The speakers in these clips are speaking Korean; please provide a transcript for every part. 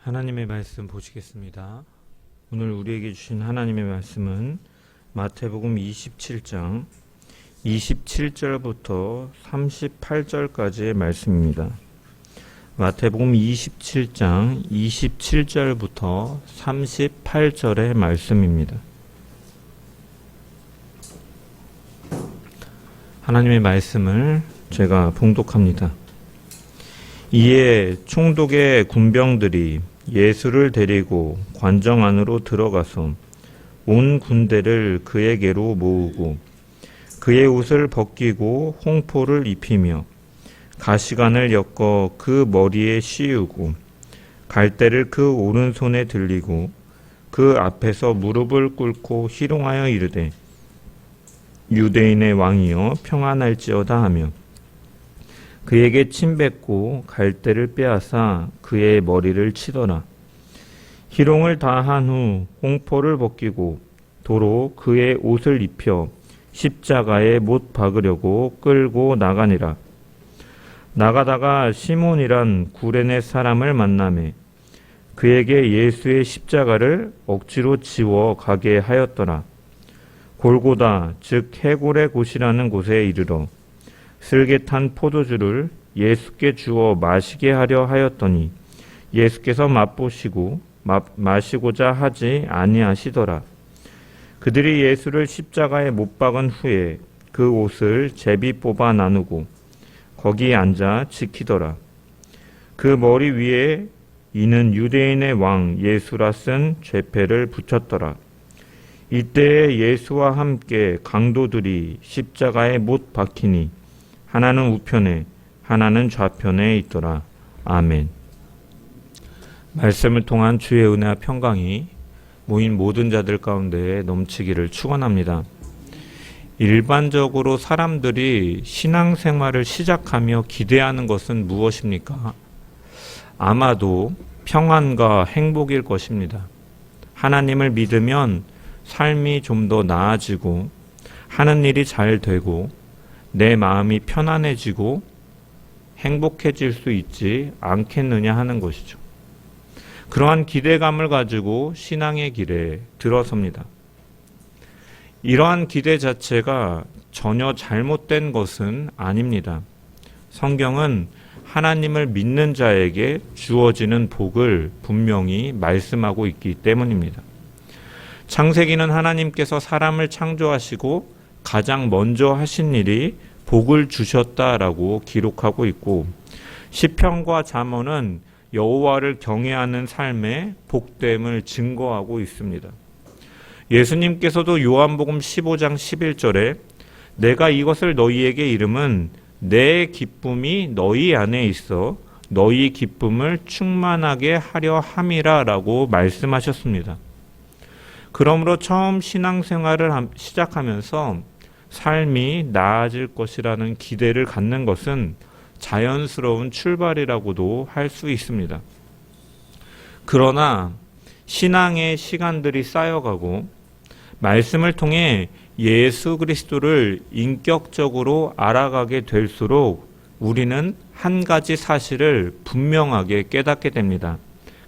하나님의 말씀 보시겠습니다. 오늘 우리에게 주신 하나님의 말씀은 마태복음 27장 27절부터 38절까지의 말씀입니다. 마태복음 27장 27절부터 38절의 말씀입니다. 하나님의 말씀을 제가 봉독합니다. 이에 총독의 군병들이 예수를 데리고 관정 안으로 들어가서 온 군대를 그에게로 모으고 그의 옷을 벗기고 홍포를 입히며 가시관을 엮어 그 머리에 씌우고 갈대를 그 오른손에 들리고 그 앞에서 무릎을 꿇고 희롱하여 이르되 유대인의 왕이여 평안할지어다 하며 그에게 침뱉고 갈대를 빼앗아 그의 머리를 치더라. 희롱을 다 한 후 홍포를 벗기고 도로 그의 옷을 입혀 십자가에 못 박으려고 끌고 나가니라. 나가다가 시몬이란 구레네 사람을 만나매 그에게 예수의 십자가를 억지로 지워 가게 하였더라. 골고다 즉 해골의 곳이라는 곳에 이르러 슬게 탄 포도주를 예수께 주어 마시게 하려 하였더니 예수께서 맛보시고 마시고자 하지 아니하시더라. 그들이 예수를 십자가에 못 박은 후에 그 옷을 제비 뽑아 나누고 거기 앉아 지키더라. 그 머리 위에 이는 유대인의 왕 예수라 쓴 죄패를 붙였더라. 이때에 예수와 함께 강도들이 십자가에 못 박히니 하나는 우편에 하나는 좌편에 있더라. 아멘. 말씀을 통한 주의 은혜와 평강이 모인 모든 자들 가운데 넘치기를 축원합니다. 일반적으로 사람들이 신앙생활을 시작하며 기대하는 것은 무엇입니까? 아마도 평안과 행복일 것입니다. 하나님을 믿으면 삶이 좀 더 나아지고 하는 일이 잘 되고 내 마음이 편안해지고 행복해질 수 있지 않겠느냐 하는 것이죠. 그러한 기대감을 가지고 신앙의 길에 들어섭니다. 이러한 기대 자체가 전혀 잘못된 것은 아닙니다. 성경은 하나님을 믿는 자에게 주어지는 복을 분명히 말씀하고 있기 때문입니다. 창세기는 하나님께서 사람을 창조하시고 가장 먼저 하신 일이 복을 주셨다라고 기록하고 있고 시편과 잠언은 여호와를 경외하는 삶의 복됨을 증거하고 있습니다. 예수님께서도 요한복음 15장 11절에 내가 이것을 너희에게 이름은 내 기쁨이 너희 안에 있어 너희 기쁨을 충만하게 하려 함이라 라고 말씀하셨습니다. 그러므로 처음 신앙생활을 시작하면서 삶이 나아질 것이라는 기대를 갖는 것은 자연스러운 출발이라고도 할 수 있습니다. 그러나 신앙의 시간들이 쌓여가고 말씀을 통해 예수 그리스도를 인격적으로 알아가게 될수록 우리는 한 가지 사실을 분명하게 깨닫게 됩니다.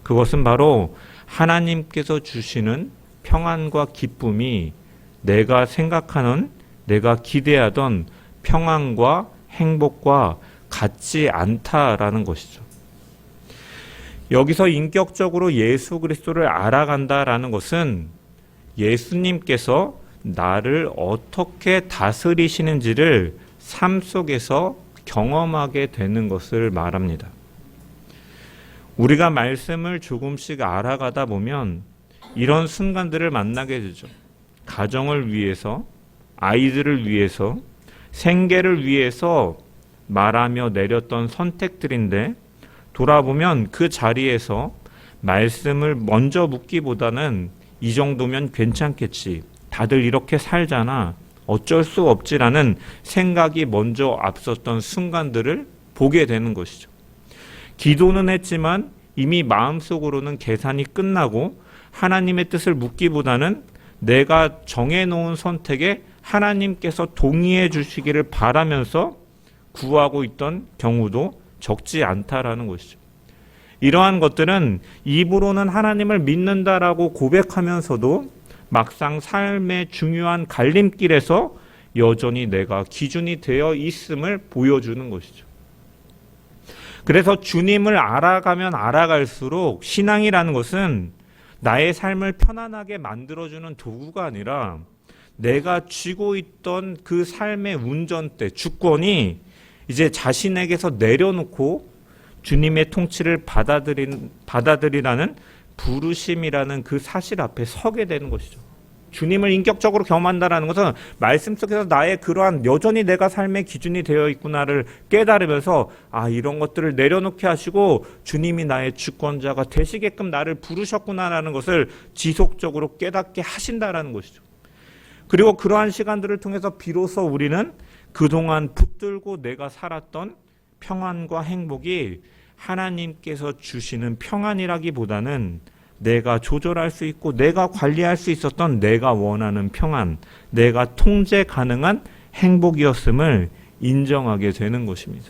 그것은 바로 하나님께서 주시는 평안과 기쁨이 내가 생각하는 내가 기대하던 평안과 행복과 같지 않다라는 것이죠. 여기서 인격적으로 예수 그리스도를 알아간다라는 것은 예수님께서 나를 어떻게 다스리시는지를 삶 속에서 경험하게 되는 것을 말합니다. 우리가 말씀을 조금씩 알아가다 보면 이런 순간들을 만나게 되죠. 가정을 위해서, 아이들을 위해서, 생계를 위해서 말하며 내렸던 선택들인데 돌아보면 그 자리에서 말씀을 먼저 묻기보다는 이 정도면 괜찮겠지. 다들 이렇게 살잖아. 어쩔 수 없지라는 생각이 먼저 앞섰던 순간들을 보게 되는 것이죠. 기도는 했지만 이미 마음속으로는 계산이 끝나고 하나님의 뜻을 묻기보다는 내가 정해놓은 선택에 하나님께서 동의해 주시기를 바라면서 구하고 있던 경우도 적지 않다라는 것이죠. 이러한 것들은 입으로는 하나님을 믿는다라고 고백하면서도 막상 삶의 중요한 갈림길에서 여전히 내가 기준이 되어 있음을 보여주는 것이죠. 그래서 주님을 알아가면 알아갈수록 신앙이라는 것은 나의 삶을 편안하게 만들어주는 도구가 아니라 내가 쥐고 있던 그 삶의 운전대, 주권이 이제 자신에게서 내려놓고 주님의 통치를 받아들이라는 부르심이라는 그 사실 앞에 서게 되는 것이죠. 주님을 인격적으로 경험한다는 것은 말씀 속에서 나의 그러한 여전히 내가 삶의 기준이 되어 있구나를 깨달으면서 이런 것들을 내려놓게 하시고 주님이 나의 주권자가 되시게끔 나를 부르셨구나라는 것을 지속적으로 깨닫게 하신다라는 것이죠. 그리고 그러한 시간들을 통해서 비로소 우리는 그동안 붙들고 내가 살았던 평안과 행복이 하나님께서 주시는 평안이라기보다는 내가 조절할 수 있고 내가 관리할 수 있었던 내가 원하는 평안, 내가 통제 가능한 행복이었음을 인정하게 되는 것입니다.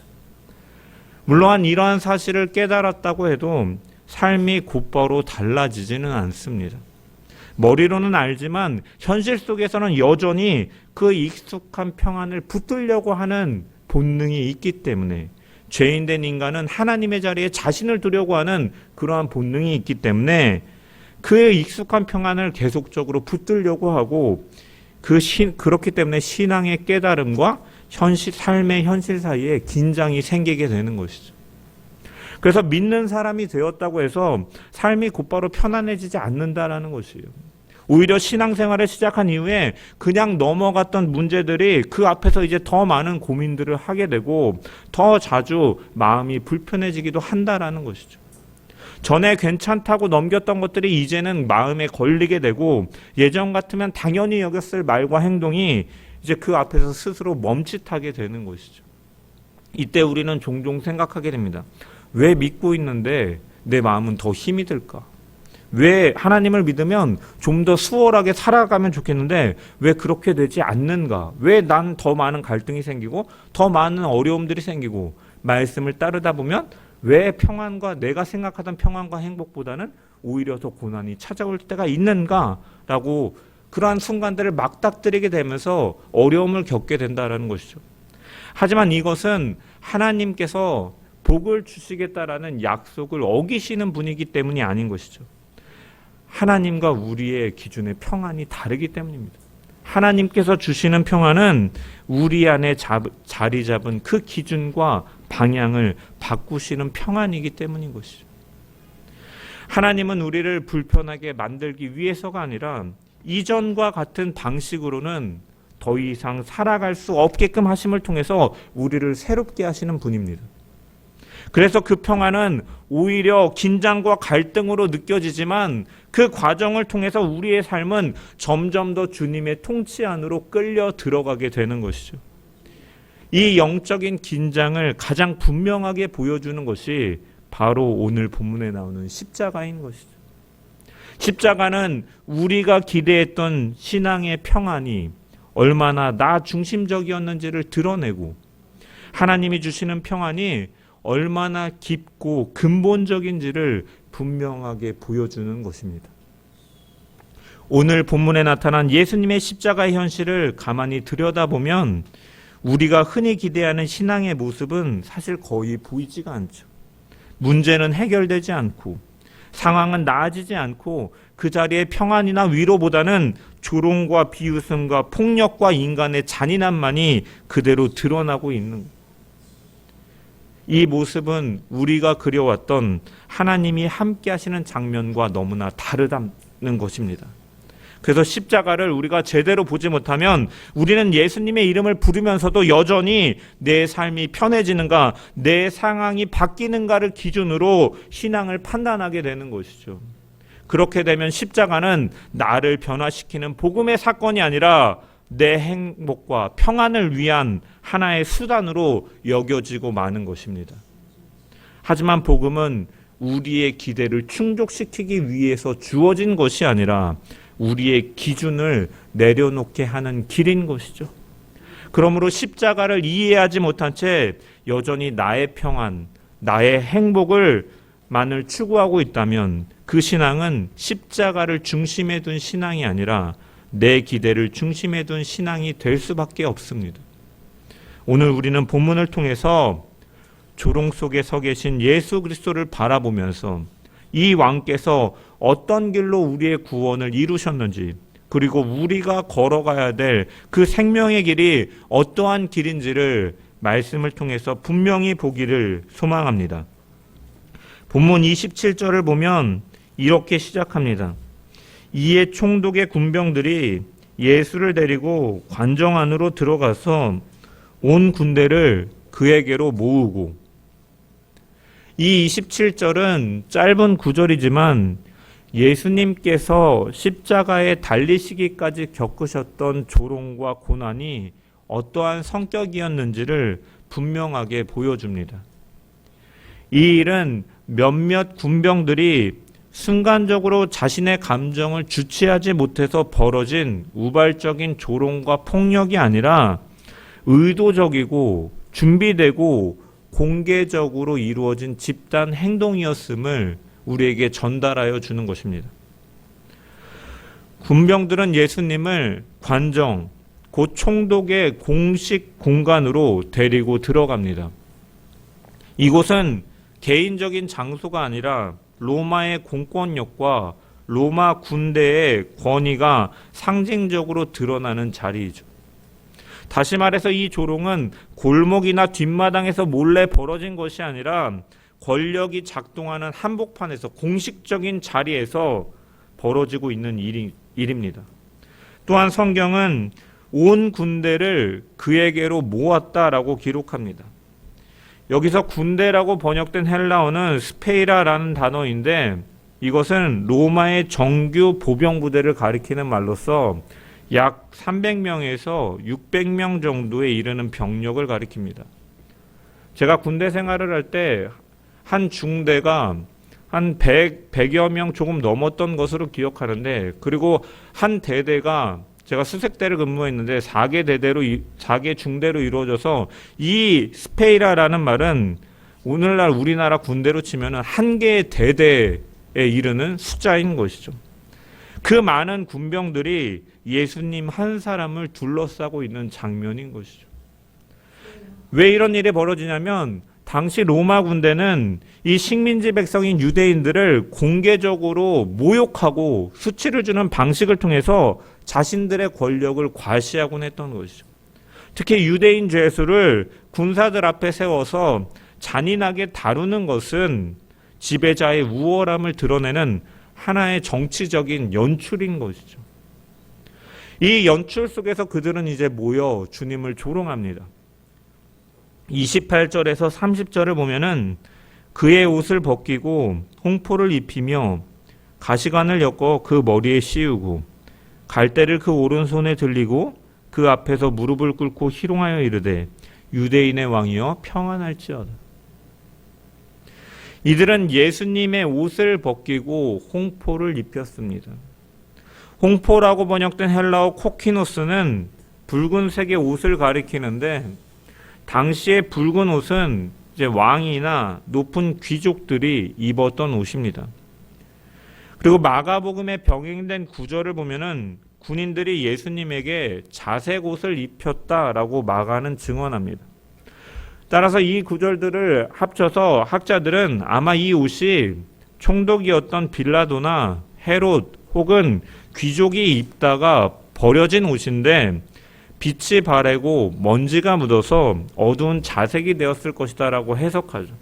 물론 이러한 사실을 깨달았다고 해도 삶이 곧바로 달라지지는 않습니다. 머리로는 알지만 현실 속에서는 여전히 그 익숙한 평안을 붙들려고 하는 본능이 있기 때문에 죄인된 인간은 하나님의 자리에 자신을 두려고 하는 그러한 본능이 있기 때문에 그의 익숙한 평안을 계속적으로 붙들려고 하고 그렇기 때문에 신앙의 깨달음과 삶의 현실 사이에 긴장이 생기게 되는 것이죠. 그래서 믿는 사람이 되었다고 해서 삶이 곧바로 편안해지지 않는다라는 것이에요. 오히려 신앙생활을 시작한 이후에 그냥 넘어갔던 문제들이 그 앞에서 이제 더 많은 고민들을 하게 되고 더 자주 마음이 불편해지기도 한다라는 것이죠. 전에 괜찮다고 넘겼던 것들이 이제는 마음에 걸리게 되고 예전 같으면 당연히 여겼을 말과 행동이 이제 그 앞에서 스스로 멈칫하게 되는 것이죠. 이때 우리는 종종 생각하게 됩니다. 왜 믿고 있는데 내 마음은 더 힘이 들까? 왜 하나님을 믿으면 좀 더 수월하게 살아가면 좋겠는데 왜 그렇게 되지 않는가? 왜 난 더 많은 갈등이 생기고 더 많은 어려움들이 생기고 말씀을 따르다 보면 왜 평안과 내가 생각하던 평안과 행복보다는 오히려 더 고난이 찾아올 때가 있는가라고 그러한 순간들을 막닥뜨리게 되면서 어려움을 겪게 된다는 것이죠. 하지만 이것은 하나님께서 복을 주시겠다라는 약속을 어기시는 분이기 때문이 아닌 것이죠. 하나님과 우리의 기준의 평안이 다르기 때문입니다. 하나님께서 주시는 평안은 우리 안에 자리 잡은 그 기준과 방향을 바꾸시는 평안이기 때문인 것이죠. 하나님은 우리를 불편하게 만들기 위해서가 아니라 이전과 같은 방식으로는 더 이상 살아갈 수 없게끔 하심을 통해서 우리를 새롭게 하시는 분입니다. 그래서 그 평안은 오히려 긴장과 갈등으로 느껴지지만 그 과정을 통해서 우리의 삶은 점점 더 주님의 통치 안으로 끌려 들어가게 되는 것이죠. 이 영적인 긴장을 가장 분명하게 보여주는 것이 바로 오늘 본문에 나오는 십자가인 것이죠. 십자가는 우리가 기대했던 신앙의 평안이 얼마나 나 중심적이었는지를 드러내고 하나님이 주시는 평안이 얼마나 깊고 근본적인지를 분명하게 보여주는 것입니다. 오늘 본문에 나타난 예수님의 십자가의 현실을 가만히 들여다보면 우리가 흔히 기대하는 신앙의 모습은 사실 거의 보이지가 않죠. 문제는 해결되지 않고 상황은 나아지지 않고 그 자리에 평안이나 위로보다는 조롱과 비웃음과 폭력과 인간의 잔인함만이 그대로 드러나고 있는 거예요. 이 모습은 우리가 그려왔던 하나님이 함께 하시는 장면과 너무나 다르다는 것입니다. 그래서 십자가를 우리가 제대로 보지 못하면 우리는 예수님의 이름을 부르면서도 여전히 내 삶이 편해지는가, 내 상황이 바뀌는가를 기준으로 신앙을 판단하게 되는 것이죠. 그렇게 되면 십자가는 나를 변화시키는 복음의 사건이 아니라 내 행복과 평안을 위한 하나의 수단으로 여겨지고 마는 것입니다. 하지만 복음은 우리의 기대를 충족시키기 위해서 주어진 것이 아니라 우리의 기준을 내려놓게 하는 길인 것이죠. 그러므로 십자가를 이해하지 못한 채 여전히 나의 평안, 나의 행복을 만을 추구하고 있다면 그 신앙은 십자가를 중심에 둔 신앙이 아니라 내 기대를 중심에 둔 신앙이 될 수밖에 없습니다. 오늘 우리는 본문을 통해서 조롱 속에 서 계신 예수 그리스도를 바라보면서 이 왕께서 어떤 길로 우리의 구원을 이루셨는지, 그리고 우리가 걸어가야 될 그 생명의 길이 어떠한 길인지를 말씀을 통해서 분명히 보기를 소망합니다. 본문 27절을 보면 이렇게 시작합니다. 이에 총독의 군병들이 예수를 데리고 관정 안으로 들어가서 온 군대를 그에게로 모으고, 이 27절은 짧은 구절이지만 예수님께서 십자가에 달리시기까지 겪으셨던 조롱과 고난이 어떠한 성격이었는지를 분명하게 보여줍니다. 이 일은 몇몇 군병들이 순간적으로 자신의 감정을 주체하지 못해서 벌어진 우발적인 조롱과 폭력이 아니라 의도적이고 준비되고 공개적으로 이루어진 집단 행동이었음을 우리에게 전달하여 주는 것입니다. 군병들은 예수님을 관정, 곧 총독의 공식 공간으로 데리고 들어갑니다. 이곳은 개인적인 장소가 아니라 로마의 공권력과 로마 군대의 권위가 상징적으로 드러나는 자리이죠. 다시 말해서 이 조롱은 골목이나 뒷마당에서 몰래 벌어진 것이 아니라 권력이 작동하는 한복판에서 공식적인 자리에서 벌어지고 있는 일입니다. 또한 성경은 온 군대를 그에게로 모았다라고 기록합니다. 여기서 군대라고 번역된 헬라어는 스페이라라는 단어인데, 이것은 로마의 정규 보병 부대를 가리키는 말로서 약 300명에서 600명 정도에 이르는 병력을 가리킵니다. 제가 군대 생활을 할 때 한 중대가 한 100여 명 조금 넘었던 것으로 기억하는데, 그리고 한 대대가, 제가 수색대를 근무했는데 4개 중대로 이루어져서, 이 스페이라라는 말은 오늘날 우리나라 군대로 치면 한 개의 대대에 이르는 숫자인 것이죠. 그 많은 군병들이 예수님 한 사람을 둘러싸고 있는 장면인 것이죠. 왜 이런 일이 벌어지냐면, 당시 로마 군대는 이 식민지 백성인 유대인들을 공개적으로 모욕하고 수치를 주는 방식을 통해서 자신들의 권력을 과시하곤 했던 것이죠. 특히 유대인 죄수를 군사들 앞에 세워서 잔인하게 다루는 것은 지배자의 우월함을 드러내는 하나의 정치적인 연출인 것이죠. 이 연출 속에서 그들은 이제 모여 주님을 조롱합니다. 28절에서 30절을 보면은 그의 옷을 벗기고 홍포를 입히며 가시관을 엮어 그 머리에 씌우고 갈대를 그 오른손에 들리고 그 앞에서 무릎을 꿇고 희롱하여 이르되 유대인의 왕이여 평안할지어다. 이들은 예수님의 옷을 벗기고 홍포를 입혔습니다. 홍포라고 번역된 헬라어 코키노스는 붉은색의 옷을 가리키는데, 당시의 붉은 옷은 이제 왕이나 높은 귀족들이 입었던 옷입니다. 그리고 마가복음에 병행된 구절을 보면은 군인들이 예수님에게 자색 옷을 입혔다라고 마가는 증언합니다. 따라서 이 구절들을 합쳐서 학자들은 아마 이 옷이 총독이었던 빌라도나 헤롯 혹은 귀족이 입다가 버려진 옷인데 빛이 바래고 먼지가 묻어서 어두운 자색이 되었을 것이다 라고 해석하죠.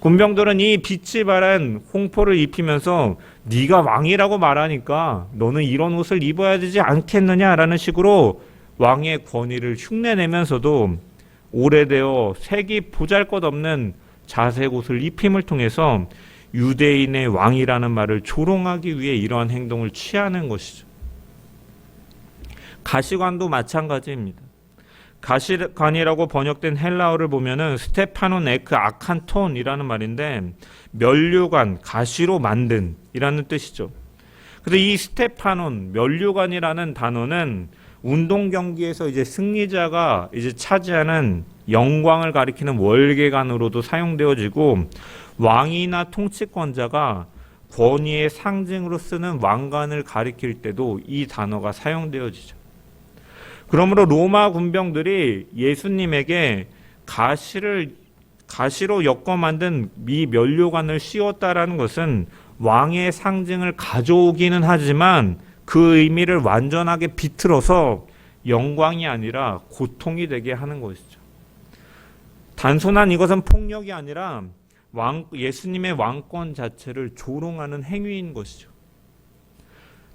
군병들은 이 빛이 바란 홍포를 입히면서 네가 왕이라고 말하니까 너는 이런 옷을 입어야 되지 않겠느냐라는 식으로 왕의 권위를 흉내내면서도 오래되어 색이 보잘것없는 자색 옷을 입힘을 통해서 유대인의 왕이라는 말을 조롱하기 위해 이러한 행동을 취하는 것이죠. 가시관도 마찬가지입니다. 가시관이라고 번역된 헬라어를 보면은 스테파논 에크 아칸톤이라는 말인데, 면류관, 가시로 만든 이라는 뜻이죠. 그래서 이 스테파논, 면류관이라는 단어는 운동 경기에서 이제 승리자가 이제 차지하는 영광을 가리키는 월계관으로도 사용되어지고, 왕이나 통치권자가 권위의 상징으로 쓰는 왕관을 가리킬 때도 이 단어가 사용되어지죠. 그러므로 로마 군병들이 예수님에게 가시로 엮어 만든 이 면류관을 씌웠다라는 것은 왕의 상징을 가져오기는 하지만 그 의미를 완전하게 비틀어서 영광이 아니라 고통이 되게 하는 것이죠. 단순한 이것은 폭력이 아니라 예수님의 왕권 자체를 조롱하는 행위인 것이죠.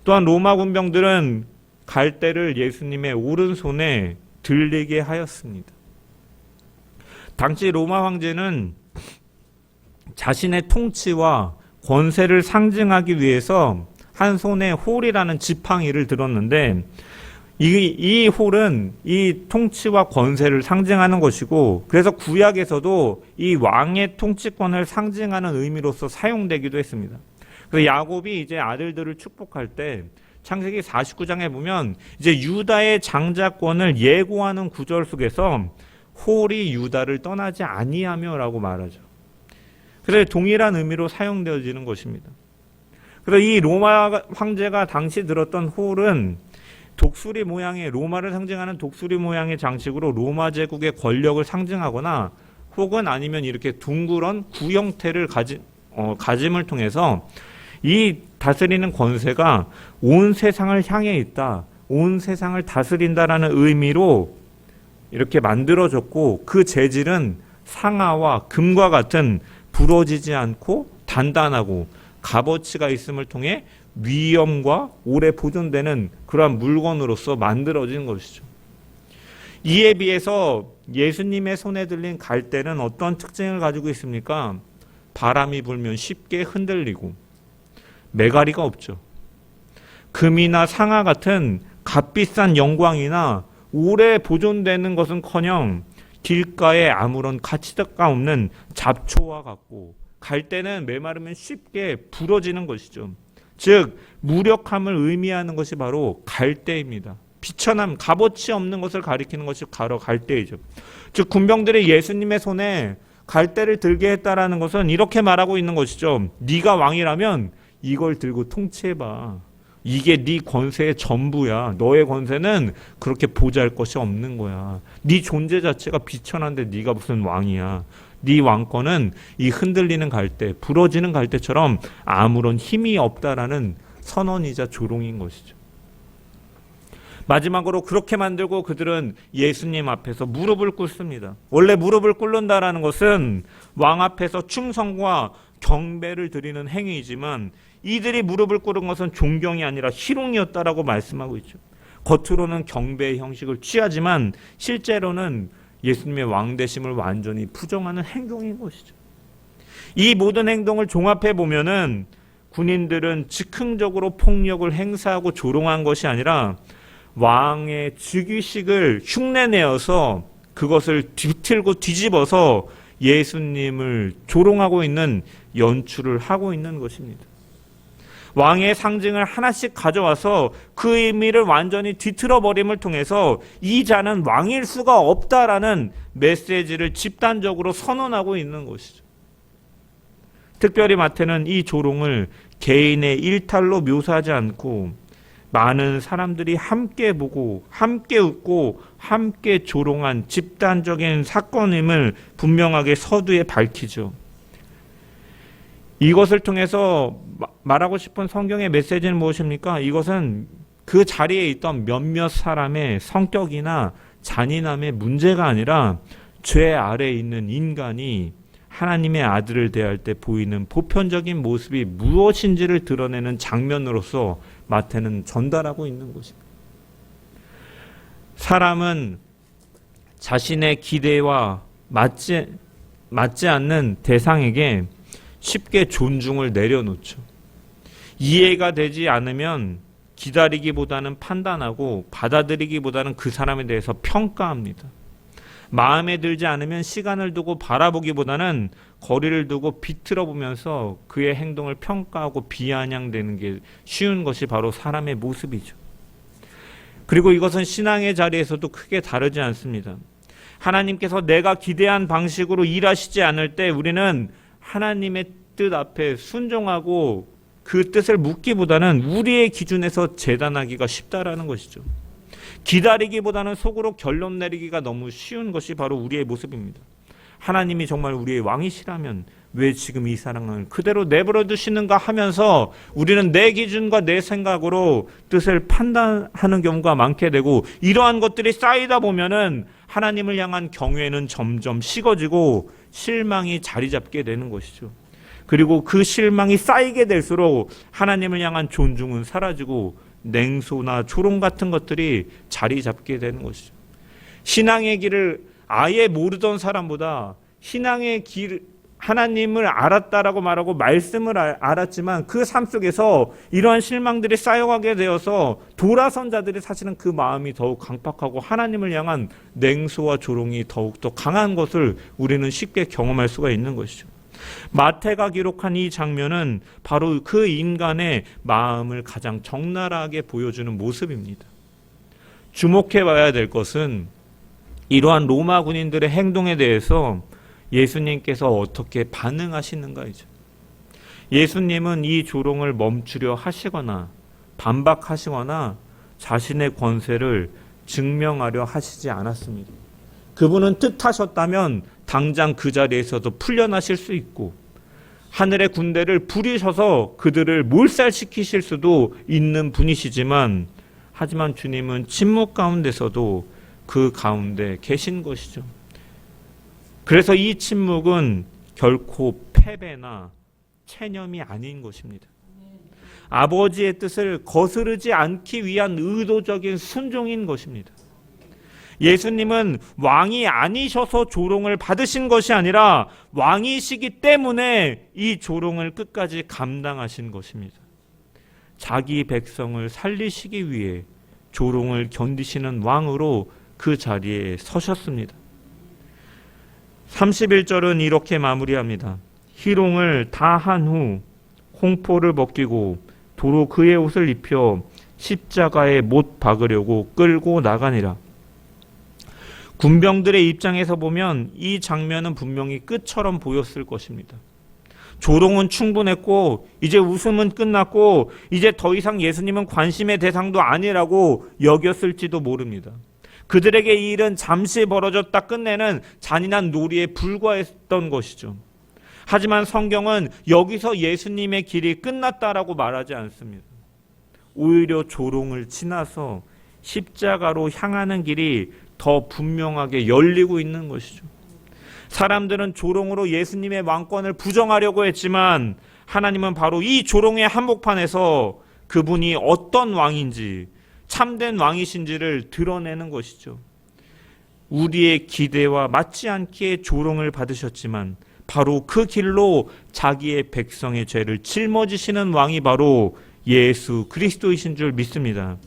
또한 로마 군병들은 갈대를 예수님의 오른손에 들리게 하였습니다. 당시 로마 황제는 자신의 통치와 권세를 상징하기 위해서 한 손에 홀이라는 지팡이를 들었는데 이 홀은 이 통치와 권세를 상징하는 것이고, 그래서 구약에서도 이 왕의 통치권을 상징하는 의미로서 사용되기도 했습니다. 그래서 야곱이 이제 아들들을 축복할 때 창세기 49장에 보면 이제 유다의 장자권을 예고하는 구절 속에서 홀이 유다를 떠나지 아니하며라고 말하죠. 그래서 동일한 의미로 사용되어지는 것입니다. 그래서 이 로마 황제가 당시 들었던 홀은 독수리 모양의, 로마를 상징하는 독수리 모양의 장식으로 로마 제국의 권력을 상징하거나 혹은 아니면 이렇게 둥그런 구 형태를 가짐을 통해서 이 다스리는 권세가 온 세상을 향해 있다, 온 세상을 다스린다라는 의미로 이렇게 만들어졌고, 그 재질은 상아와 금과 같은 부러지지 않고 단단하고 값어치가 있음을 통해 위엄과 오래 보존되는 그러한 물건으로서 만들어진 것이죠. 이에 비해서 예수님의 손에 들린 갈대는 어떤 특징을 가지고 있습니까? 바람이 불면 쉽게 흔들리고 매가리가 없죠. 금이나 상아 같은 값비싼 영광이나 오래 보존되는 것은커녕 길가에 아무런 가치가 없는 잡초와 같고, 갈대는 메마르면 쉽게 부러지는 것이죠. 즉 무력함을 의미하는 것이 바로 갈대입니다. 비천함, 값어치 없는 것을 가리키는 것이 바로 갈대이죠. 즉 군병들이 예수님의 손에 갈대를 들게 했다라는 것은 이렇게 말하고 있는 것이죠. 네가 왕이라면 이걸 들고 통치해봐. 이게 네 권세의 전부야. 너의 권세는 그렇게 보잘 것이 없는 거야. 네 존재 자체가 비천한데 네가 무슨 왕이야. 네 왕권은 이 흔들리는 갈대, 부러지는 갈대처럼 아무런 힘이 없다라는 선언이자 조롱인 것이죠. 마지막으로 그렇게 만들고 그들은 예수님 앞에서 무릎을 꿇습니다. 원래 무릎을 꿇는다라는 것은 왕 앞에서 충성과 경배를 드리는 행위이지만 이들이 무릎을 꿇은 것은 존경이 아니라 희롱이었다라고 말씀하고 있죠. 겉으로는 경배의 형식을 취하지만 실제로는 예수님의 왕되심을 완전히 부정하는 행동인 것이죠. 이 모든 행동을 종합해 보면은 군인들은 즉흥적으로 폭력을 행사하고 조롱한 것이 아니라 왕의 즉위식을 흉내내어서 그것을 뒤틀고 뒤집어서 예수님을 조롱하고 있는 연출을 하고 있는 것입니다. 왕의 상징을 하나씩 가져와서 그 의미를 완전히 뒤틀어 버림을 통해서 이 자는 왕일 수가 없다라는 메시지를 집단적으로 선언하고 있는 것이죠. 특별히 마태는 이 조롱을 개인의 일탈로 묘사하지 않고 많은 사람들이 함께 보고 함께 웃고 함께 조롱한 집단적인 사건임을 분명하게 서두에 밝히죠. 이것을 통해서 말하고 싶은 성경의 메시지는 무엇입니까? 이것은 그 자리에 있던 몇몇 사람의 성격이나 잔인함의 문제가 아니라 죄 아래에 있는 인간이 하나님의 아들을 대할 때 보이는 보편적인 모습이 무엇인지를 드러내는 장면으로서 마태는 전달하고 있는 것입니다. 사람은 자신의 기대와 맞지 않는 대상에게 쉽게 존중을 내려놓죠. 이해가 되지 않으면 기다리기보다는 판단하고 받아들이기보다는 그 사람에 대해서 평가합니다. 마음에 들지 않으면 시간을 두고 바라보기보다는 거리를 두고 비틀어 보면서 그의 행동을 평가하고 비아냥대는 게 쉬운 것이 바로 사람의 모습이죠. 그리고 이것은 신앙의 자리에서도 크게 다르지 않습니다. 하나님께서 내가 기대한 방식으로 일하시지 않을 때 우리는 하나님의 뜻 앞에 순종하고 그 뜻을 묻기보다는 우리의 기준에서 재단하기가 쉽다라는 것이죠. 기다리기보다는 속으로 결론 내리기가 너무 쉬운 것이 바로 우리의 모습입니다. 하나님이 정말 우리의 왕이시라면 왜 지금 이 사랑을 그대로 내버려 두시는가 하면서 우리는 내 기준과 내 생각으로 뜻을 판단하는 경우가 많게 되고, 이러한 것들이 쌓이다 보면은 하나님을 향한 경외는 점점 식어지고 실망이 자리 잡게 되는 것이죠. 그리고 그 실망이 쌓이게 될수록 하나님을 향한 존중은 사라지고 냉소나 조롱 같은 것들이 자리 잡게 되는 것이죠. 신앙의 길을 아예 모르던 사람보다 신앙의 길, 하나님을 알았다라고 말하고 말씀을 알았지만 그 삶 속에서 이러한 실망들이 쌓여가게 되어서 돌아선 자들이 사실은 그 마음이 더욱 강팍하고 하나님을 향한 냉소와 조롱이 더욱더 강한 것을 우리는 쉽게 경험할 수가 있는 것이죠. 마태가 기록한 이 장면은 바로 그 인간의 마음을 가장 적나라하게 보여주는 모습입니다. 주목해 봐야 될 것은 이러한 로마 군인들의 행동에 대해서 예수님께서 어떻게 반응하시는가이죠. 예수님은 이 조롱을 멈추려 하시거나 반박하시거나 자신의 권세를 증명하려 하시지 않았습니다. 그분은 뜻하셨다면 당장 그 자리에서도 풀려나실 수 있고 하늘의 군대를 부리셔서 그들을 몰살시키실 수도 있는 분이시지만, 하지만 주님은 침묵 가운데서도 그 가운데 계신 것이죠. 그래서 이 침묵은 결코 패배나 체념이 아닌 것입니다. 아버지의 뜻을 거스르지 않기 위한 의도적인 순종인 것입니다. 예수님은 왕이 아니셔서 조롱을 받으신 것이 아니라 왕이시기 때문에 이 조롱을 끝까지 감당하신 것입니다. 자기 백성을 살리시기 위해 조롱을 견디시는 왕으로 그 자리에 서셨습니다. 31절은 이렇게 마무리합니다. 희롱을 다 한 후 홍포를 벗기고 도로 그의 옷을 입혀 십자가에 못 박으려고 끌고 나가니라. 군병들의 입장에서 보면 이 장면은 분명히 끝처럼 보였을 것입니다. 조롱은 충분했고 이제 웃음은 끝났고 이제 더 이상 예수님은 관심의 대상도 아니라고 여겼을지도 모릅니다. 그들에게 이 일은 잠시 벌어졌다 끝내는 잔인한 놀이에 불과했던 것이죠. 하지만 성경은 여기서 예수님의 길이 끝났다라고 말하지 않습니다. 오히려 조롱을 지나서 십자가로 향하는 길이 더 분명하게 열리고 있는 것이죠. 사람들은 조롱으로 예수님의 왕권을 부정하려고 했지만 하나님은 바로 이 조롱의 한복판에서 그분이 어떤 왕인지, 참된 왕이신지를 드러내는 것이죠. 우리의 기대와 맞지 않기에 조롱을 받으셨지만 바로 그 길로 자기의 백성의 죄를 짊어지시는 왕이 바로 예수 그리스도이신 줄 믿습니다.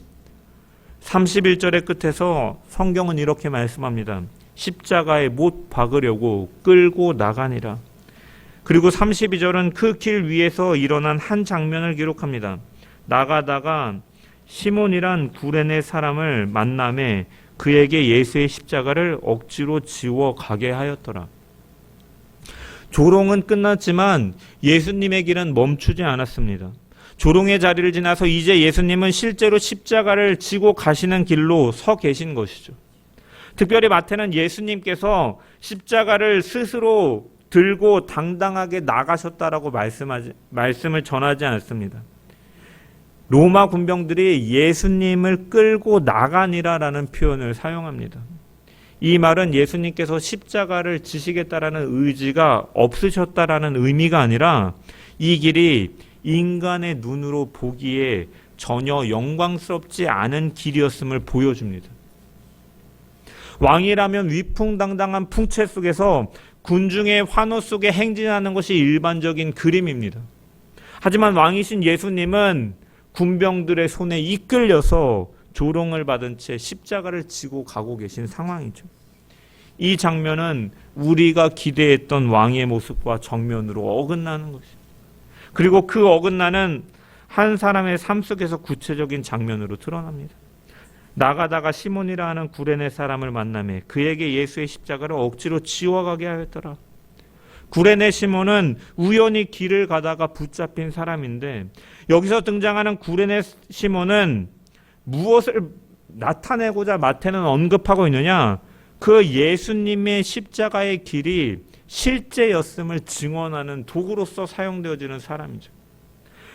31절의 끝에서 성경은 이렇게 말씀합니다. 십자가에 못 박으려고 끌고 나가니라. 그리고 32절은 그 길 위에서 일어난 한 장면을 기록합니다. 나가다가 시몬이란 구레네 사람을 만남에 그에게 예수의 십자가를 억지로 지워 가게 하였더라. 조롱은 끝났지만 예수님의 길은 멈추지 않았습니다. 조롱의 자리를 지나서 이제 예수님은 실제로 십자가를 지고 가시는 길로 서 계신 것이죠. 특별히 마태는 예수님께서 십자가를 스스로 들고 당당하게 나가셨다라고 말씀을 전하지 않습니다. 로마 군병들이 예수님을 끌고 나가니라라는 표현을 사용합니다. 이 말은 예수님께서 십자가를 지시겠다라는 의지가 없으셨다라는 의미가 아니라 이 길이 인간의 눈으로 보기에 전혀 영광스럽지 않은 길이었음을 보여줍니다. 왕이라면 위풍당당한 풍채 속에서 군중의 환호 속에 행진하는 것이 일반적인 그림입니다. 하지만 왕이신 예수님은 군병들의 손에 이끌려서 조롱을 받은 채 십자가를 지고 가고 계신 상황이죠. 이 장면은 우리가 기대했던 왕의 모습과 정면으로 어긋나는 것입니다. 그리고 그 어긋나는 한 사람의 삶 속에서 구체적인 장면으로 드러납니다. 나가다가 시몬이라 하는 구레네 사람을 만나매 그에게 예수의 십자가를 억지로 지워가게 하였더라. 구레네 시몬은 우연히 길을 가다가 붙잡힌 사람인데, 여기서 등장하는 구레네 시몬은 무엇을 나타내고자 마태는 언급하고 있느냐? 그 예수님의 십자가의 길이 실제였음을 증언하는 도구로서 사용되어지는 사람이죠.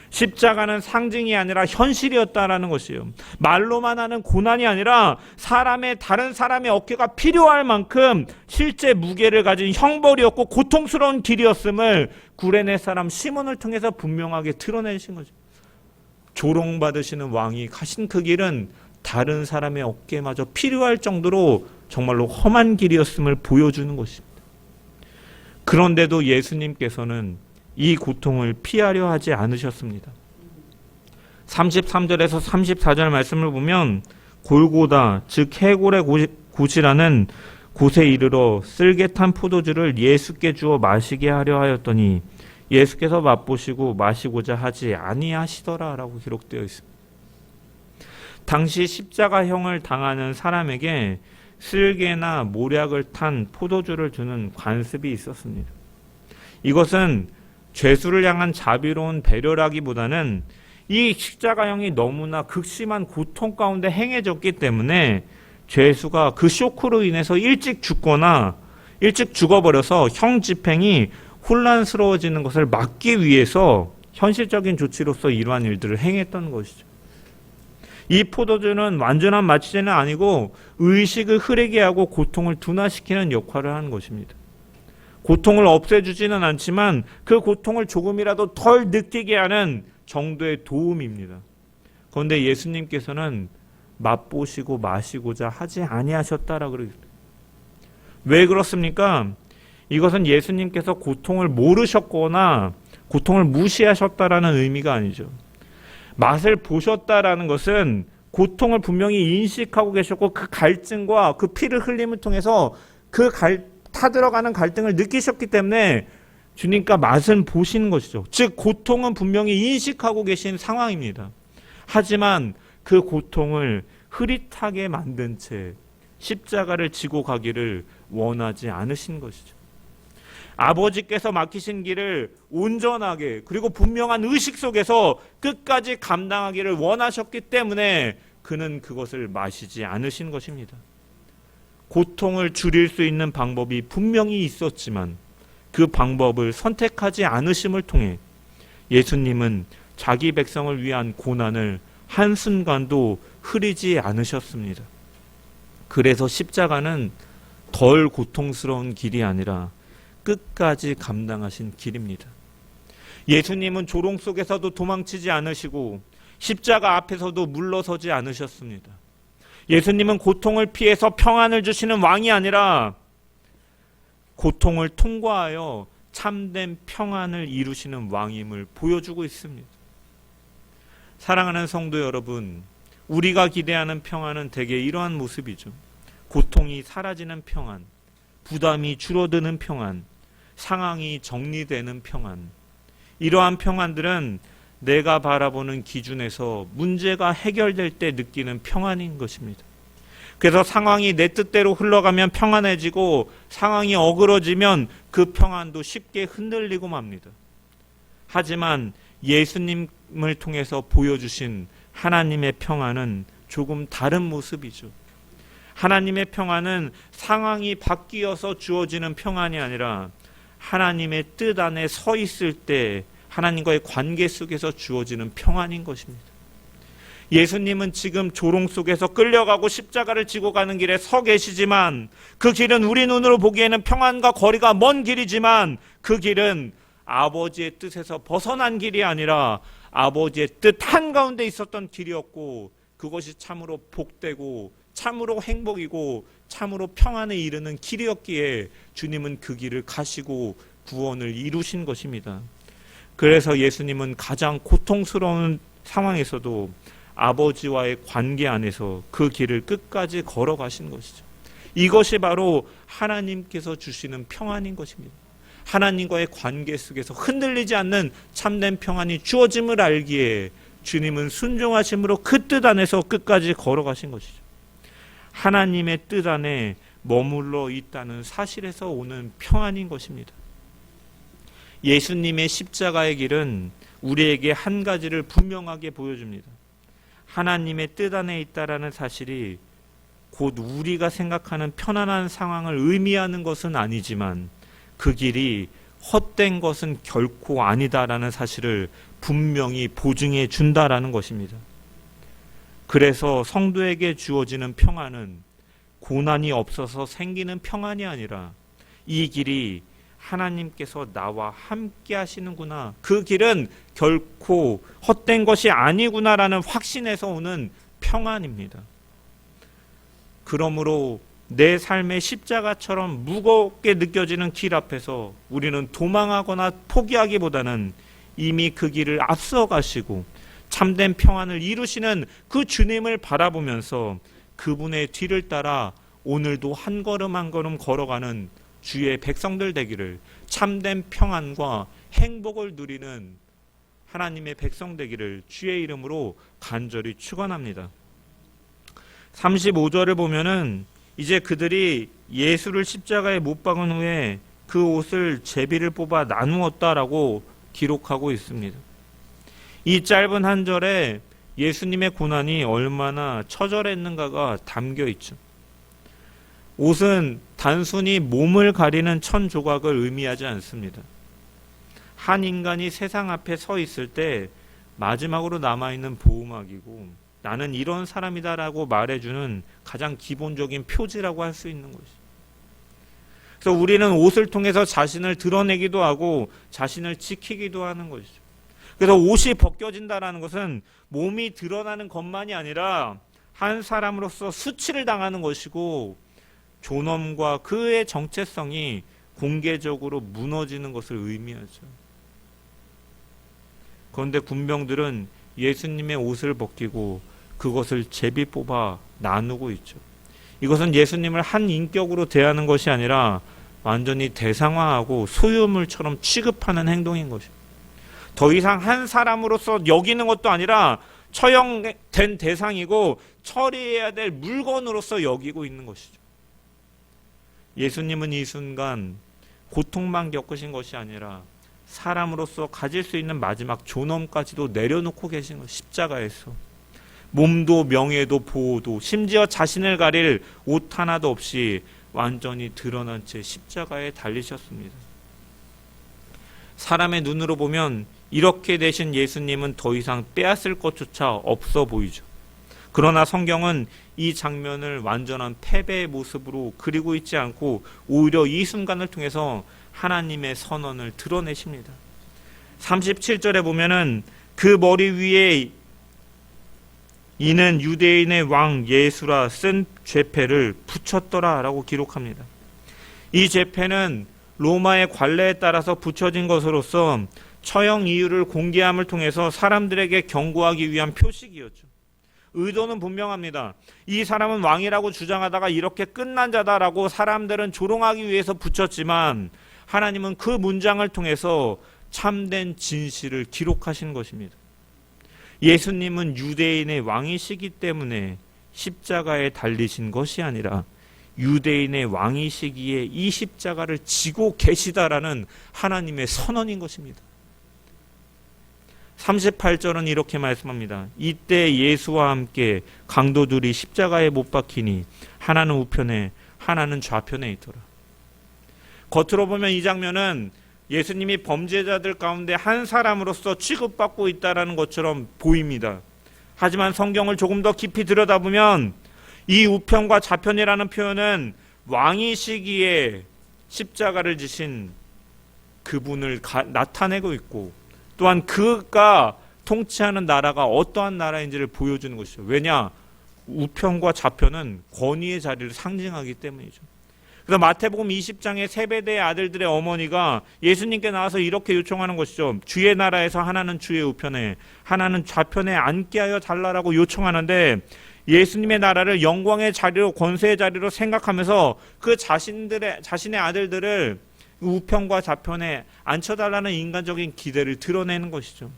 십자가는 상징이 아니라 현실이었다라는 것이에요. 말로만 하는 고난이 아니라 다른 사람의 어깨가 필요할 만큼 실제 무게를 가진 형벌이었고 고통스러운 길이었음을 구레네 사람 시몬을 통해서 분명하게 드러내신 거죠. 조롱받으시는 왕이 가신 그 길은 다른 사람의 어깨마저 필요할 정도로 정말로 험한 길이었음을 보여주는 것입니다. 그런데도 예수님께서는 이 고통을 피하려 하지 않으셨습니다. 33절에서 34절 말씀을 보면 골고다, 즉 해골의 곳이라는 곳에 이르러 쓸개 탄 포도주를 예수께 주어 마시게 하려 하였더니 예수께서 맛보시고 마시고자 하지 아니하시더라라고 기록되어 있습니다. 당시 십자가형을 당하는 사람에게 쓸개나 모략을 탄 포도주를 주는 관습이 있었습니다. 이것은 죄수를 향한 자비로운 배려라기보다는 이 십자가형이 너무나 극심한 고통 가운데 행해졌기 때문에 죄수가 그 쇼크로 인해서 일찍 죽어버려서 형 집행이 혼란스러워지는 것을 막기 위해서 현실적인 조치로서 이러한 일들을 행했던 것이죠. 이 포도주는 완전한 마취제는 아니고 의식을 흐리게 하고 고통을 둔화시키는 역할을 하는 것입니다. 고통을 없애주지는 않지만 그 고통을 조금이라도 덜 느끼게 하는 정도의 도움입니다. 그런데 예수님께서는 맛보시고 마시고자 하지 아니하셨다라고 그러죠. 왜 그렇습니까? 이것은 예수님께서 고통을 모르셨거나 고통을 무시하셨다라는 의미가 아니죠. 맛을 보셨다라는 것은 고통을 분명히 인식하고 계셨고 그 갈증과 그 피를 흘림을 통해서 타들어가는 갈등을 느끼셨기 때문에 주님과 맛은 보시는 것이죠. 즉 고통은 분명히 인식하고 계신 상황입니다. 하지만 그 고통을 흐릿하게 만든 채 십자가를 지고 가기를 원하지 않으신 것이죠. 아버지께서 맡기신 길을 온전하게 그리고 분명한 의식 속에서 끝까지 감당하기를 원하셨기 때문에 그는 그것을 마시지 않으신 것입니다. 고통을 줄일 수 있는 방법이 분명히 있었지만 그 방법을 선택하지 않으심을 통해 예수님은 자기 백성을 위한 고난을 한순간도 흐리지 않으셨습니다. 그래서 십자가는 덜 고통스러운 길이 아니라 끝까지 감당하신 길입니다. 예수님은 조롱 속에서도 도망치지 않으시고 십자가 앞에서도 물러서지 않으셨습니다. 예수님은 고통을 피해서 평안을 주시는 왕이 아니라 고통을 통과하여 참된 평안을 이루시는 왕임을 보여주고 있습니다. 사랑하는 성도 여러분, 우리가 기대하는 평안은 대개 이러한 모습이죠. 고통이 사라지는 평안, 부담이 줄어드는 평안, 상황이 정리되는 평안. 이러한 평안들은 내가 바라보는 기준에서 문제가 해결될 때 느끼는 평안인 것입니다. 그래서 상황이 내 뜻대로 흘러가면 평안해지고 상황이 어그러지면 그 평안도 쉽게 흔들리고 맙니다. 하지만 예수님을 통해서 보여주신 하나님의 평안은 조금 다른 모습이죠. 하나님의 평안은 상황이 바뀌어서 주어지는 평안이 아니라 하나님의 뜻 안에 서 있을 때 하나님과의 관계 속에서 주어지는 평안인 것입니다. 예수님은 지금 조롱 속에서 끌려가고 십자가를 지고 가는 길에 서 계시지만 그 길은 우리 눈으로 보기에는 평안과 거리가 먼 길이지만 그 길은 아버지의 뜻에서 벗어난 길이 아니라 아버지의 뜻 한가운데 있었던 길이었고 그것이 참으로 복되고 참으로 행복이고 참으로 평안에 이르는 길이었기에 주님은 그 길을 가시고 구원을 이루신 것입니다. 그래서 예수님은 가장 고통스러운 상황에서도 아버지와의 관계 안에서 그 길을 끝까지 걸어가신 것이죠. 이것이 바로 하나님께서 주시는 평안인 것입니다. 하나님과의 관계 속에서 흔들리지 않는 참된 평안이 주어짐을 알기에 주님은 순종하심으로 그 뜻 안에서 끝까지 걸어가신 것이죠. 하나님의 뜻 안에 머물러 있다는 사실에서 오는 평안인 것입니다. 예수님의 십자가의 길은 우리에게 한 가지를 분명하게 보여줍니다. 하나님의 뜻 안에 있다라는 사실이 곧 우리가 생각하는 편안한 상황을 의미하는 것은 아니지만 그 길이 헛된 것은 결코 아니다라는 사실을 분명히 보증해 준다라는 것입니다. 그래서 성도에게 주어지는 평안은 고난이 없어서 생기는 평안이 아니라 이 길이 하나님께서 나와 함께 하시는구나, 그 길은 결코 헛된 것이 아니구나라는 확신에서 오는 평안입니다. 그러므로 내 삶의 십자가처럼 무겁게 느껴지는 길 앞에서 우리는 도망하거나 포기하기보다는 이미 그 길을 앞서 가시고 참된 평안을 이루시는 그 주님을 바라보면서 그분의 뒤를 따라 오늘도 한 걸음 한 걸음 걸어가는 주의 백성들 되기를, 참된 평안과 행복을 누리는 하나님의 백성 되기를 주의 이름으로 간절히 축원합니다. 35절을 보면은 이제 그들이 예수를 십자가에 못 박은 후에 그 옷을 제비를 뽑아 나누었다라고 기록하고 있습니다. 이 짧은 한 절에 예수님의 고난이 얼마나 처절했는가가 담겨 있죠. 옷은 단순히 몸을 가리는 천 조각을 의미하지 않습니다. 한 인간이 세상 앞에 서 있을 때 마지막으로 남아있는 보호막이고 나는 이런 사람이다라고 말해주는 가장 기본적인 표지라고 할 수 있는 것이죠. 그래서 우리는 옷을 통해서 자신을 드러내기도 하고 자신을 지키기도 하는 것이죠. 그래서 옷이 벗겨진다라는 것은 몸이 드러나는 것만이 아니라 한 사람으로서 수치를 당하는 것이고 존엄과 그의 정체성이 공개적으로 무너지는 것을 의미하죠. 그런데 군병들은 예수님의 옷을 벗기고 그것을 제비 뽑아 나누고 있죠. 이것은 예수님을 한 인격으로 대하는 것이 아니라 완전히 대상화하고 소유물처럼 취급하는 행동인 것입니다. 더 이상 한 사람으로서 여기는 것도 아니라 처형된 대상이고 처리해야 될 물건으로서 여기고 있는 것이죠. 예수님은 이 순간 고통만 겪으신 것이 아니라 사람으로서 가질 수 있는 마지막 존엄까지도 내려놓고 계신 것, 십자가에서. 몸도 명예도 보호도 심지어 자신을 가릴 옷 하나도 없이 완전히 드러난 채 십자가에 달리셨습니다. 사람의 눈으로 보면 이렇게 되신 예수님은 더 이상 빼앗을 것조차 없어 보이죠. 그러나 성경은 이 장면을 완전한 패배의 모습으로 그리고 있지 않고 오히려 이 순간을 통해서 하나님의 선언을 드러내십니다. 37절에 보면은 그 머리 위에 이는 유대인의 왕 예수라 쓴 죄패를 붙였더라 라고 기록합니다. 이 죄패는 로마의 관례에 따라서 붙여진 것으로서 처형 이유를 공개함을 통해서 사람들에게 경고하기 위한 표식이었죠. 의도는 분명합니다. 이 사람은 왕이라고 주장하다가 이렇게 끝난 자다라고 사람들은 조롱하기 위해서 붙였지만 하나님은 그 문장을 통해서 참된 진실을 기록하신 것입니다. 예수님은 유대인의 왕이시기 때문에 십자가에 달리신 것이 아니라 유대인의 왕이시기에 이 십자가를 지고 계시다라는 하나님의 선언인 것입니다. 38절은 이렇게 말씀합니다. 이때 예수와 함께 강도들이 십자가에 못 박히니 하나는 우편에 하나는 좌편에 있더라. 겉으로 보면 이 장면은 예수님이 범죄자들 가운데 한 사람으로서 취급받고 있다는 것처럼 보입니다. 하지만 성경을 조금 더 깊이 들여다보면 이 우편과 좌편이라는 표현은 왕이시기에 십자가를 지신 그분을 나타내고 있고 또한 그가 통치하는 나라가 어떠한 나라인지를 보여주는 것이죠. 왜냐? 우편과 좌편은 권위의 자리를 상징하기 때문이죠. 그래서 마태복음 20장의 세베대의 아들들의 어머니가 예수님께 나와서 이렇게 요청하는 것이죠. 주의 나라에서 하나는 주의 우편에 하나는 좌편에 앉게 하여 달라라고 요청하는데 예수님의 나라를 영광의 자리로 권세의 자리로 생각하면서 그 자신의 아들들을 우편과 좌편에 앉혀달라는 인간적인 기대를 드러내는 것이죠.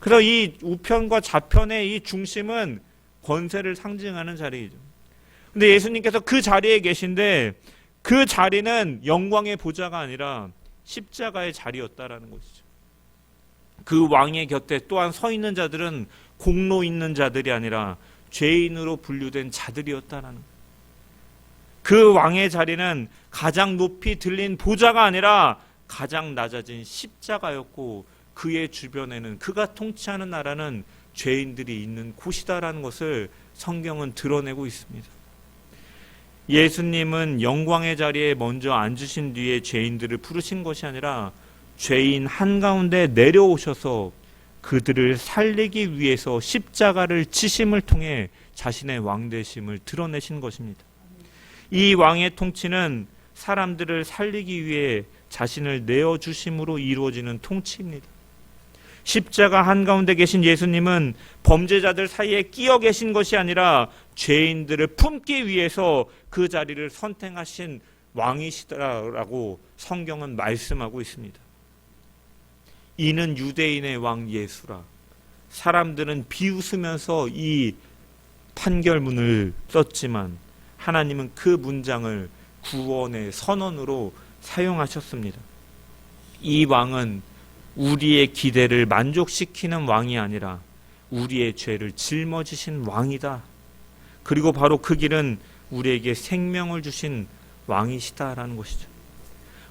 그래서 이 우편과 좌편의 이 중심은 권세를 상징하는 자리이죠. 근데 예수님께서 그 자리에 계신데 그 자리는 영광의 보좌가 아니라 십자가의 자리였다라는 것이죠. 그 왕의 곁에 또한 서 있는 자들은 공로 있는 자들이 아니라 죄인으로 분류된 자들이었다라는 거예요. 그 왕의 자리는 가장 높이 들린 보좌가 아니라 가장 낮아진 십자가였고, 그의 주변에는, 그가 통치하는 나라는 죄인들이 있는 곳이다라는 것을 성경은 드러내고 있습니다. 예수님은 영광의 자리에 먼저 앉으신 뒤에 죄인들을 부르신 것이 아니라 죄인 한가운데 내려오셔서 그들을 살리기 위해서 십자가를 지심을 통해 자신의 왕되심을 드러내신 것입니다. 이 왕의 통치는 사람들을 살리기 위해 자신을 내어주심으로 이루어지는 통치입니다. 십자가 한가운데 계신 예수님은 범죄자들 사이에 끼어 계신 것이 아니라 죄인들을 품기 위해서 그 자리를 선택하신 왕이시라고 성경은 말씀하고 있습니다. 이는 유대인의 왕 예수라. 사람들은 비웃으면서 이 판결문을 썼지만 하나님은 그 문장을 구원의 선언으로 사용하셨습니다. 이 왕은 우리의 기대를 만족시키는 왕이 아니라 우리의 죄를 짊어지신 왕이다. 그리고 바로 그 길은 우리에게 생명을 주신 왕이시다라는 것이죠.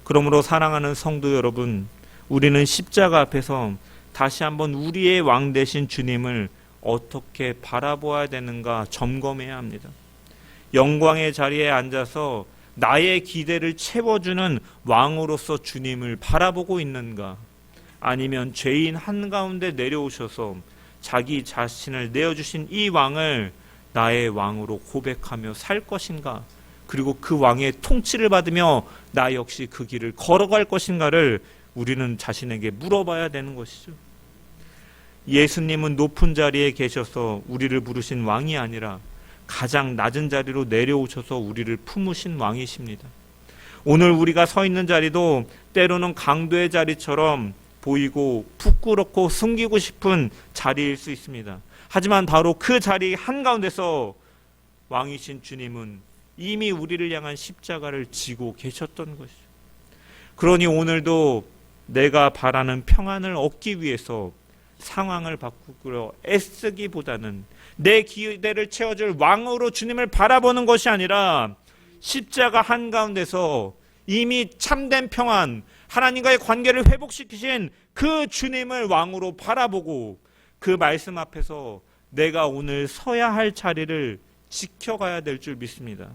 그러므로 사랑하는 성도 여러분, 우리는 십자가 앞에서 다시 한번 우리의 왕 되신 주님을 어떻게 바라보아야 되는가 점검해야 합니다. 영광의 자리에 앉아서 나의 기대를 채워주는 왕으로서 주님을 바라보고 있는가? 아니면 죄인 한가운데 내려오셔서 자기 자신을 내어주신 이 왕을 나의 왕으로 고백하며 살 것인가? 그리고 그 왕의 통치를 받으며 나 역시 그 길을 걸어갈 것인가를 우리는 자신에게 물어봐야 되는 것이죠. 예수님은 높은 자리에 계셔서 우리를 부르신 왕이 아니라 가장 낮은 자리로 내려오셔서 우리를 품으신 왕이십니다. 오늘 우리가 서 있는 자리도 때로는 강도의 자리처럼 보이고 부끄럽고 숨기고 싶은 자리일 수 있습니다. 하지만 바로 그 자리 한가운데서 왕이신 주님은 이미 우리를 향한 십자가를 지고 계셨던 것이죠. 그러니 오늘도 내가 바라는 평안을 얻기 위해서 상황을 바꾸려 애쓰기보다는 내 기대를 채워줄 왕으로 주님을 바라보는 것이 아니라 십자가 한가운데서 이미 참된 평안, 하나님과의 관계를 회복시키신 그 주님을 왕으로 바라보고 그 말씀 앞에서 내가 오늘 서야 할 자리를 지켜가야 될 줄 믿습니다.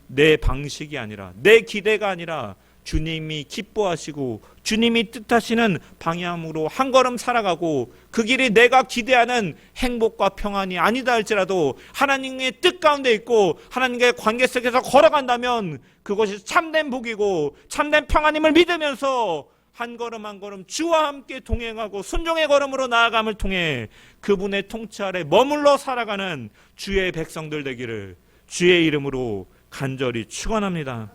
내 방식이 아니라, 내 기대가 아니라 주님이 기뻐하시고 주님이 뜻하시는 방향으로 한 걸음 살아가고 그 길이 내가 기대하는 행복과 평안이 아니다 할지라도 하나님의 뜻 가운데 있고 하나님과의 관계 속에서 걸어간다면 그것이 참된 복이고 참된 평안임을 믿으면서 한 걸음 한 걸음 주와 함께 동행하고 순종의 걸음으로 나아감을 통해 그분의 통치 아래 머물러 살아가는 주의 백성들 되기를 주의 이름으로 간절히 축원합니다.